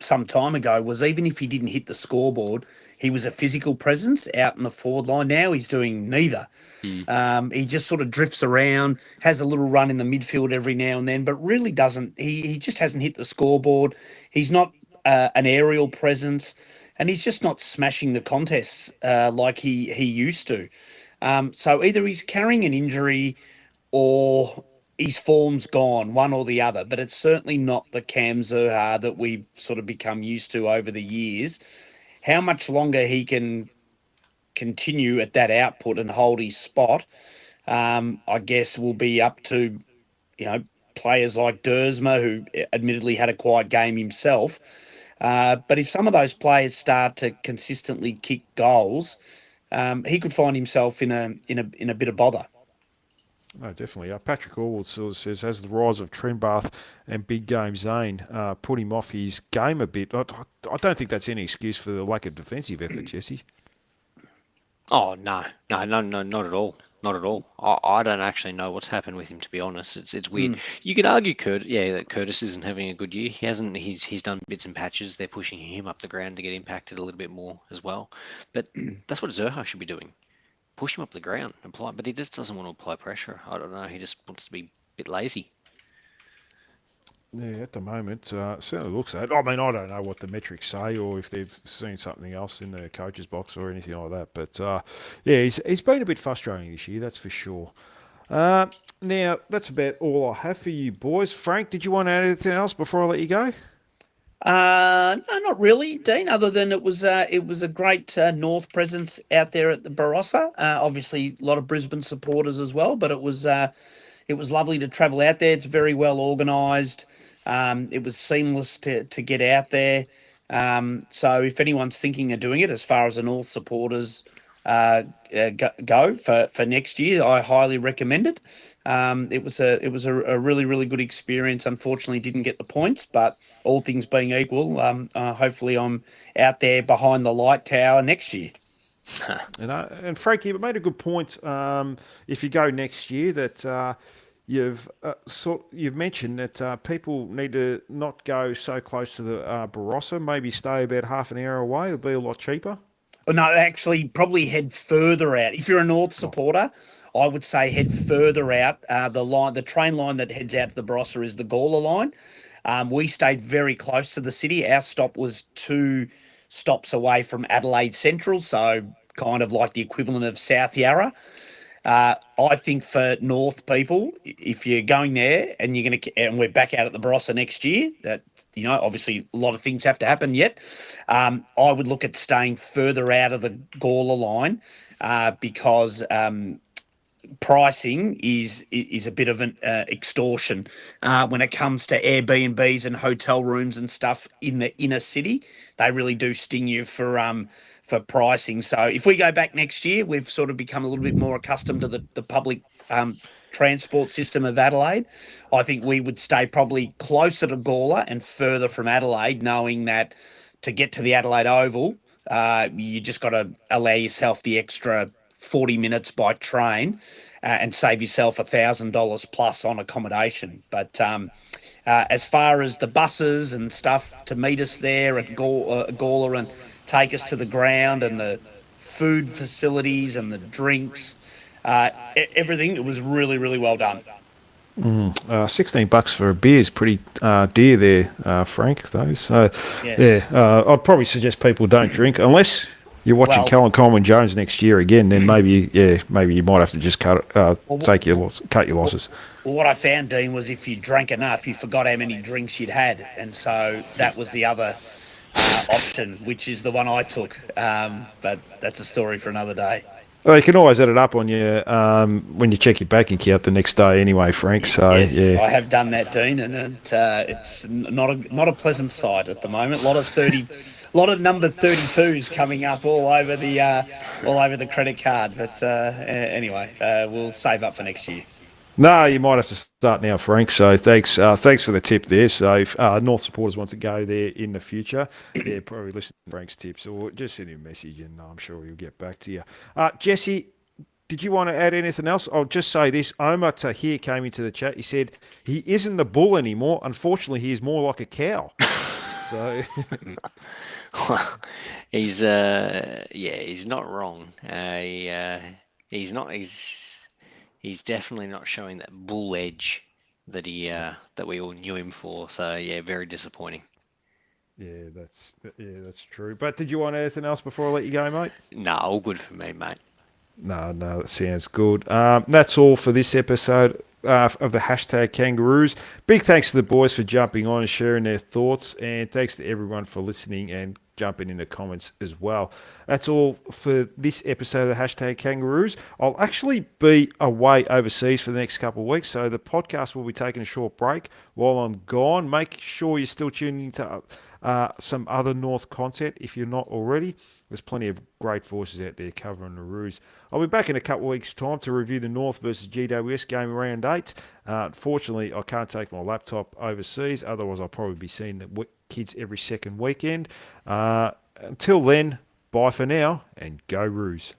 some time ago was even if he didn't hit the scoreboard, he was a physical presence out in the forward line. Now he's doing neither. He just sort of drifts around, has a little run in the midfield every now and then, but really doesn't. He just hasn't hit the scoreboard. He's not an aerial presence, and he's just not smashing the contests like he used to. So either he's carrying an injury or his form's gone, one or the other, but it's certainly not the Cam Zerha that we've sort of become used to over the years. How much longer he can continue at that output and hold his spot, I guess will be up to, players like Dersma, who admittedly had a quiet game himself. But if some of those players start to consistently kick goals, he could find himself in a bit of bother. No, definitely. Patrick Allwood sort of says, has the rise of Trenbath and Big Game Zane put him off his game a bit? I don't think that's any excuse for the lack of defensive effort, Jesse. Oh, no, not at all. Not at all. I don't actually know what's happened with him, to be honest. It's weird. You could argue that Curtis isn't having a good year. He hasn't. He's done bits and patches. They're pushing him up the ground to get impacted a little bit more as well. But that's what Zerha should be doing. Push him up the ground, apply, but he just doesn't want to apply pressure. I don't know. He just wants to be a bit lazy. Yeah, at the moment, certainly looks that. I mean, I don't know what the metrics say or if they've seen something else in the coach's box or anything like that. But he's been a bit frustrating this year, that's for sure. Now, that's about all I have for you boys. Frank, did you want to add anything else before I let you go? No, not really, Dean. Other than it was a great North presence out there at the Barossa. Obviously, a lot of Brisbane supporters as well. But it was lovely to travel out there. It's very well organised. It was seamless to get out there. So if anyone's thinking of doing it, as far as the North supporters go for next year, I highly recommend it. It was a really, really good experience. Unfortunately, didn't get the points, but all things being equal, hopefully I'm out there behind the light tower next year. And Frankie, you made a good point. If you go next year, that you've mentioned that people need to not go so close to the Barossa. Maybe stay about half an hour away. It'll be a lot cheaper. Oh, no, actually, probably head further out. If you're a North supporter, I would say head further out. The train line that heads out to the Barossa is the Gawler line. We stayed very close to the city. Our stop was 2 stops away from Adelaide Central, so kind of like the equivalent of South Yarra. I think for North people, if you're going there and and we're back out at the Barossa next year, that obviously a lot of things have to happen yet. I would look at staying further out of the Gawler line because pricing is a bit of an extortion when it comes to Airbnbs and hotel rooms and stuff in the inner city. They really do sting you for pricing. So if we go back next year, we've sort of become a little bit more accustomed to the public transport system of Adelaide. I think we would stay probably closer to Gawler and further from Adelaide, knowing that to get to the Adelaide Oval, you just got to allow yourself the extra 40 minutes by train and save yourself $1,000 plus on accommodation. But as far as the buses and stuff to meet us there at Gawler and take us to the ground and the food facilities and the drinks, everything, it was really, really well done. $16 for a beer is pretty dear there, Frank, though. So, Yes. I'd probably suggest people don't drink unless you're watching Well- Callum Coleman Jones next year again. Then maybe you might have to just cut your losses. Well, what I found, Dean, was if you drank enough, you forgot how many drinks you'd had, and so that was the other option, which is the one I took. But that's a story for another day. Well, you can always add it up on your when you check your bank account the next day, anyway, Frank. So Yes, yeah. I have done that, Dean, and it's not a pleasant sight at the moment. A lot of number 32s coming up all over the credit card. But anyway, we'll save up for next year. No, you might have to start now, Frank. So thanks for the tip there. So if North supporters want to go there in the future, probably listen to Frank's tips or just send him a message and I'm sure he'll get back to you. Jesse, did you want to add anything else? I'll just say this. Omar Tahir came into the chat. He said he isn't the bull anymore. Unfortunately, he is more like a cow. So Well, he's not wrong. He's definitely not showing that bull edge that we all knew him for. So yeah, very disappointing. yeah, that's true. But did you want anything else before I let you go, mate? No, all good for me, mate. No, that sounds good. That's all for this episode of the hashtag Kangaroos. Big thanks to the boys for jumping on and sharing their thoughts, and thanks to everyone for listening and jumping in the comments as well. That's all for this episode of the hashtag Kangaroos. I'll actually be away overseas for the next couple of weeks, so the podcast will be taking a short break while I'm gone. Make sure you're still tuning into some other North content if you're not already. There's plenty of great forces out there covering the Roos. I'll be back in a couple of weeks' time to review the North versus GWS game round 8. Unfortunately, I can't take my laptop overseas. Otherwise, I'll probably be seeing the kids every second weekend. Until then, bye for now and go Roos.